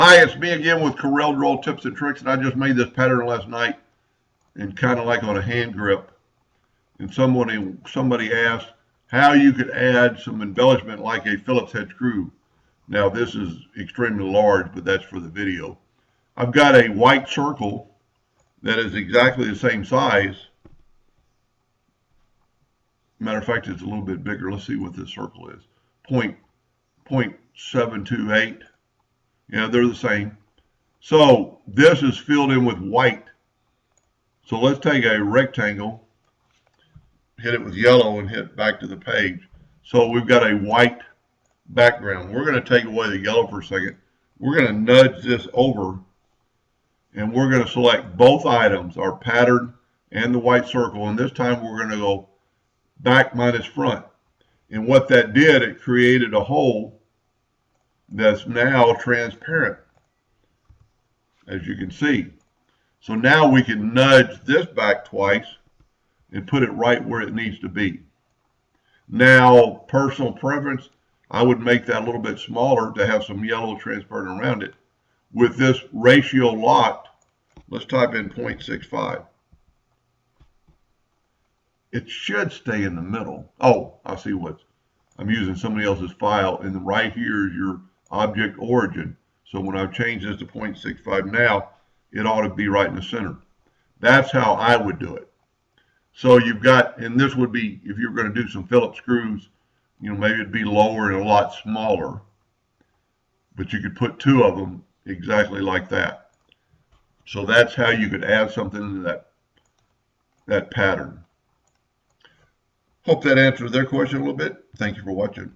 Hi, it's me again with Corel Draw Tips and Tricks, and I just made this pattern last night and kind of like on a hand grip. And somebody asked how you could add some embellishment like a Phillips head screw. Now this is extremely large, but that's for the video. I've got a white circle that is exactly the same size. Matter of fact, it's a little bit bigger. Let's see what this circle is. 0.728. Yeah, they're the same. So this is filled in with white. So let's take a rectangle, hit it with yellow, and hit back to the page. So we've got a white background. We're going to take away the yellow for a second. We're going to nudge this over, and we're going to select both items, our pattern and the white circle. And this time we're going to go back minus front. And what that did, it created a hole that's now transparent, as you can see. So now we can nudge this back twice and put it right where it needs to be. Now, personal preference, I would make that a little bit smaller to have some yellow transparent around it. With this ratio locked, let's type in 0.65. It should stay in the middle. Oh, I see I'm using somebody else's file, and right here is your object origin. So when I've changed this to 0.65 now, it ought to be right in the center. That's how I would do it. So you've got, and this would be, if you're going to do some Phillips screws, maybe it'd be lower and a lot smaller. But you could put two of them exactly like that. So that's how you could add something into that pattern. Hope that answered their question a little bit. Thank you for watching.